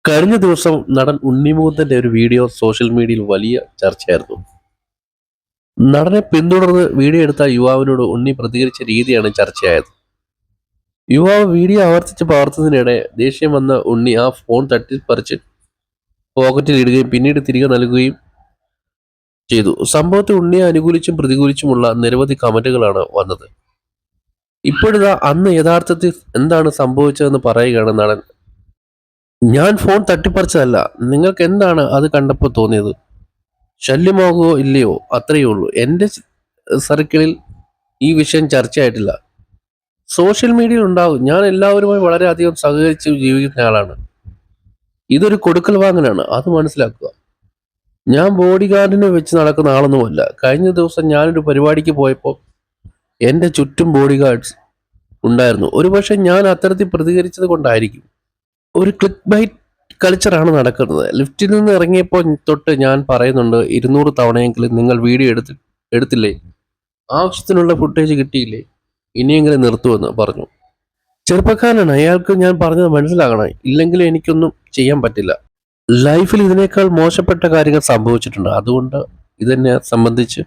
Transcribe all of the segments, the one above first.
കഴിഞ്ഞ ദിവസം നടൻ ഉണ്ണിമുകുന്ദന്റെ ഒരു വീഡിയോ സോഷ്യൽ മീഡിയയിൽ വലിയ ചർച്ചയായിരുന്നു. നടനെ പിന്തുടർന്ന് വീഡിയോ എടുത്ത യുവാവിനോട് ഉണ്ണി പ്രതികരിച്ച രീതിയാണ് ചർച്ചയായത്. യുവാവ് വീഡിയോ ആവർത്തിച്ച് പകർത്തുന്നതിനിടെ ദേഷ്യം വന്ന ഉണ്ണി ആ ഫോൺ തട്ടിപ്പറിച്ച് പോക്കറ്റിൽ ഇടുകയും പിന്നീട് തിരികെ നൽകുകയും ചെയ്തു. സംഭവത്തിൽ ഉണ്ണിയെ അനുകൂലിച്ചും പ്രതികൂലിച്ചുമുള്ള നിരവധി കമന്റുകളാണ് വന്നത്. ഇപ്പോഴിതാ അന്ന് യഥാർത്ഥത്തിൽ എന്താണ് സംഭവിച്ചതെന്ന് പറയുകയാണ് നടൻ. ഞാൻ ഫോൺ തട്ടിപ്പറിച്ചതല്ല. നിങ്ങൾക്ക് എന്താണ് അത് കണ്ടപ്പോൾ തോന്നിയത്? ശല്യമാകുകയോ ഇല്ലയോ അത്രയേ ഉള്ളൂ. എൻ്റെ സർക്കിളിൽ ഈ വിഷയം ചർച്ചയായിട്ടില്ല. സോഷ്യൽ മീഡിയയിൽ ഉണ്ടാകും. ഞാൻ എല്ലാവരുമായി വളരെയധികം സഹകരിച്ച് ജീവിക്കുന്ന ആളാണ്. ഇതൊരു കൊടുക്കൽ വാങ്ങലാണ്, അത് മനസ്സിലാക്കുക. ഞാൻ ബോഡി ഗാർഡിനെ വെച്ച് നടക്കുന്ന ആളൊന്നുമല്ല. കഴിഞ്ഞ ദിവസം ഞാനൊരു പരിപാടിക്ക് പോയപ്പോൾ എൻ്റെ ചുറ്റും ബോഡി ഗാർഡ്സ് ഉണ്ടായിരുന്നു. ഒരുപക്ഷെ ഞാൻ അത്തരത്തിൽ പ്രതികരിച്ചത് കൊണ്ടായിരിക്കും. ഒരു ക്ലിക്ക് ബൈറ്റ് കൾച്ചറാണ് നടക്കുന്നത്. ലിഫ്റ്റിൽ നിന്ന് ഇറങ്ങിയപ്പോൾ തൊട്ട് ഞാൻ പറയുന്നുണ്ട്, 200 തവണയെങ്കിലും നിങ്ങൾ വീഡിയോ എടുത്തില്ലേ, ആവശ്യത്തിനുള്ള ഫുട്ടേജ് കിട്ടിയില്ലേ, ഇനിയെങ്കിലും നിർത്തുമെന്ന് പറഞ്ഞു. ചെറുപ്പക്കാരനാണ്, അയാൾക്ക് ഞാൻ പറഞ്ഞത് മനസ്സിലാകണം. ഇല്ലെങ്കിൽ എനിക്കൊന്നും ചെയ്യാൻ പറ്റില്ല. ലൈഫിൽ ഇതിനേക്കാൾ മോശപ്പെട്ട കാര്യങ്ങൾ സംഭവിച്ചിട്ടുണ്ട്. അതുകൊണ്ട് ഇതെന്നെ സംബന്ധിച്ച്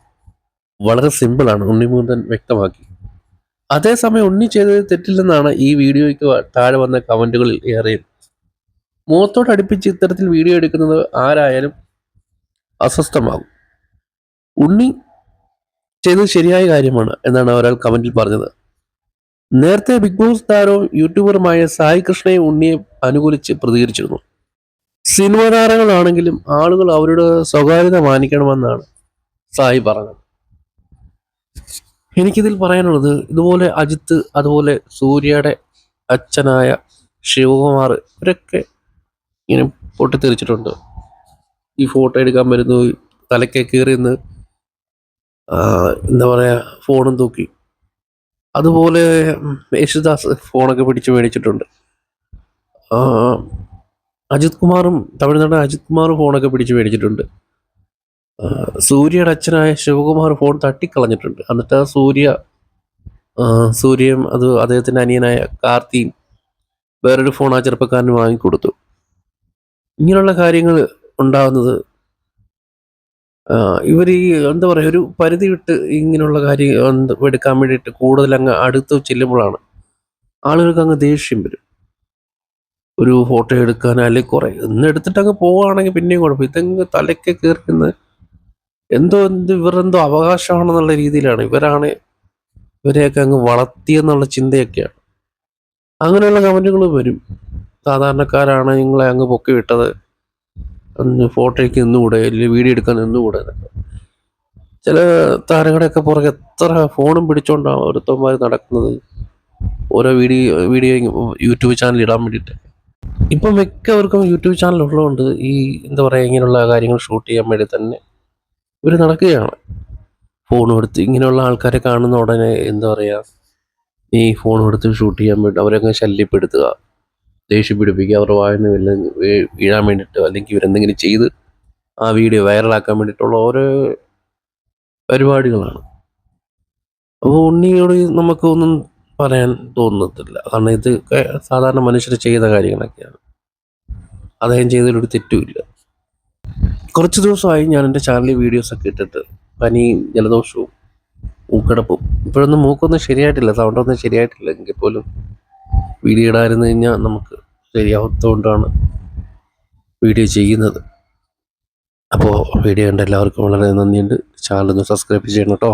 വളരെ സിമ്പിളാണ്, ഉണ്ണിമുകുന്ദൻ വ്യക്തമാക്കി. അതേസമയം ഉണ്ണി ചെയ്തത് തെറ്റില്ലെന്നാണ് ഈ വീഡിയോയ്ക്ക് താഴെ വന്ന കമന്റുകളിൽ ഏറെയും. മുഖത്തോട് അടുപ്പിച്ച് ഇത്തരത്തിൽ വീഡിയോ എടുക്കുന്നത് ആരായാലും അസ്വസ്ഥമാകും. ഉണ്ണി ചെയ്തത് ശരിയായ കാര്യമാണ് എന്നാണ് ഒരാൾ കമന്റിൽ പറഞ്ഞത്. നേരത്തെ ബിഗ് ബോസ് താരവും യൂട്യൂബറുമായ സായി കൃഷ്ണയെ ഉണ്ണിയെ അനുകൂലിച്ച് പ്രതികരിച്ചിരുന്നു. സിനിമാ താരങ്ങളാണെങ്കിലും ആളുകൾ അവരുടെ സ്വകാര്യത മാനിക്കണമെന്നാണ് സായി പറഞ്ഞത്. എനിക്കിതിൽ പറയാനുള്ളത്, ഇതുപോലെ അജിത്ത്, അതുപോലെ സൂര്യയുടെ അച്ഛനായ ശിവകുമാർ, ഇവരൊക്കെ ഇങ്ങനെ പൊട്ടിത്തെറിച്ചിട്ടുണ്ട്. ഈ ഫോട്ടോ എടുക്കാൻ വരുന്നു, തലക്കെ കയറിയെന്ന് എന്താ പറയുക, ഫോണും തൂക്കി. അതുപോലെ യേശുദാസ് ഫോണൊക്കെ പിടിച്ച് മേടിച്ചിട്ടുണ്ട്. അജിത് കുമാറും, തമിഴ്നാട് അജിത് കുമാറും ഫോണൊക്കെ പിടിച്ച് മേടിച്ചിട്ടുണ്ട്. സൂര്യയുടെ അച്ഛനായ ശിവകുമാർ ഫോൺ തട്ടിക്കളഞ്ഞിട്ടുണ്ട്. എന്നിട്ട് സൂര്യയും അത് അദ്ദേഹത്തിൻ്റെ അനിയനായ കാർത്തിയും വേറൊരു ഫോൺ ആ ചെറുപ്പക്കാരന് വാങ്ങിക്കൊടുത്തു. ഇങ്ങനെയുള്ള കാര്യങ്ങൾ ഉണ്ടാകുന്നത് ഇവർ ഈ എന്താ പറയുക, ഒരു പരിധി വിട്ട് ഇങ്ങനെയുള്ള കാര്യം എടുക്കാൻ വേണ്ടിയിട്ട് കൂടുതൽ അങ്ങ് അടുത്ത് ചെല്ലുമ്പോഴാണ് ആളുകൾക്ക് അങ്ങ് ദേഷ്യം വരും. ഒരു ഫോട്ടോ എടുക്കാൻ അല്ലെങ്കിൽ കുറേ ഒന്ന് എടുത്തിട്ട് അങ്ങ് പോവുകയാണെങ്കിൽ പിന്നെയും കുഴപ്പം. ഇതങ്ങ് തലയ്ക്ക് കയറുന്നത് ഇവരെന്തോ അവകാശമാണെന്നുള്ള രീതിയിലാണ്. ഇവരെയൊക്കെ അങ്ങ് വളർത്തിയെന്നുള്ള ചിന്തയൊക്കെയാണ്. അങ്ങനെയുള്ള കമൻറ്റുകൾ വരും. സാധാരണക്കാരാണ് നിങ്ങളെ അങ്ങ് പൊക്കി വിട്ടത്, ഫോട്ടോയ്ക്ക് നിന്നുകൂടെ, അല്ലെങ്കിൽ വീഡിയോ എടുക്കാൻ നിന്നുകൂടെ എന്നൊക്കെ. ചില താരങ്ങളുടെയൊക്കെ പുറകെ എത്ര ഫോണും പിടിച്ചോണ്ടാണ് ഓരോരുത്തന്മാർ നടക്കുന്നത്, ഓരോ വീഡിയോ യൂട്യൂബ് ചാനൽ ഇടാൻ വേണ്ടിയിട്ട്. ഇപ്പം മിക്കവർക്കും യൂട്യൂബ് ചാനൽ ഉള്ളതുകൊണ്ട് ഈ എന്താ പറയുക, ഇങ്ങനെയുള്ള കാര്യങ്ങൾ ഷൂട്ട് ചെയ്യാൻ വേണ്ടി തന്നെ ഇവർ നടക്കുകയാണ്. ഫോൺ എടുത്ത് ഇങ്ങനെയുള്ള ആൾക്കാരെ കാണുന്ന ഉടനെ എന്താ പറയുക, ഈ ഫോൺ എടുത്ത് ഷൂട്ട് ചെയ്യാൻ വേണ്ടി അവരങ്ങ് ശല്യപ്പെടുത്തുക, ദേഷ്യം പിടിപ്പിക്കുക, അവരുടെ വായന വീഴാൻ വേണ്ടിയിട്ട്, അല്ലെങ്കിൽ ഇവരെന്തെങ്കിലും ചെയ്ത് ആ വീഡിയോ വൈറലാക്കാൻ വേണ്ടിയിട്ടുള്ള ഓരോ പരിപാടികളാണ്. അപ്പോൾ ഉണ്ണിയോട് നമുക്ക് ഒന്നും പറയാൻ തോന്നുന്നില്ല. കാരണം ഇത് സാധാരണ മനുഷ്യർ ചെയ്യുന്ന കാര്യങ്ങളൊക്കെയാണ്. അദ്ദേഹം ചെയ്തതിലൊരു തെറ്റുമില്ല. കുറച്ച് ദിവസമായി ഞാൻ എൻ്റെ ചാനലിൽ വീഡിയോസൊക്കെ ഇട്ടിട്ട് പനിയും ജലദോഷവും മൂക്കടപ്പും. ഇപ്പോഴൊന്നും മൂക്കൊന്നും ശരിയായിട്ടില്ല, സൗണ്ടൊന്നും ശരിയായിട്ടില്ല. എങ്കിൽ പോലും വീഡിയോ ഇടാതിരുന്നു കഴിഞ്ഞാൽ നമുക്ക് ശരിയാവാത്തതുകൊണ്ടാണ് വീഡിയോ ചെയ്യുന്നത്. അപ്പോൾ വീഡിയോ കണ്ട എല്ലാവർക്കും വളരെ നന്ദിയുണ്ട്. ചാനലൊന്ന് സബ്സ്ക്രൈബ് ചെയ്യണം കേട്ടോ.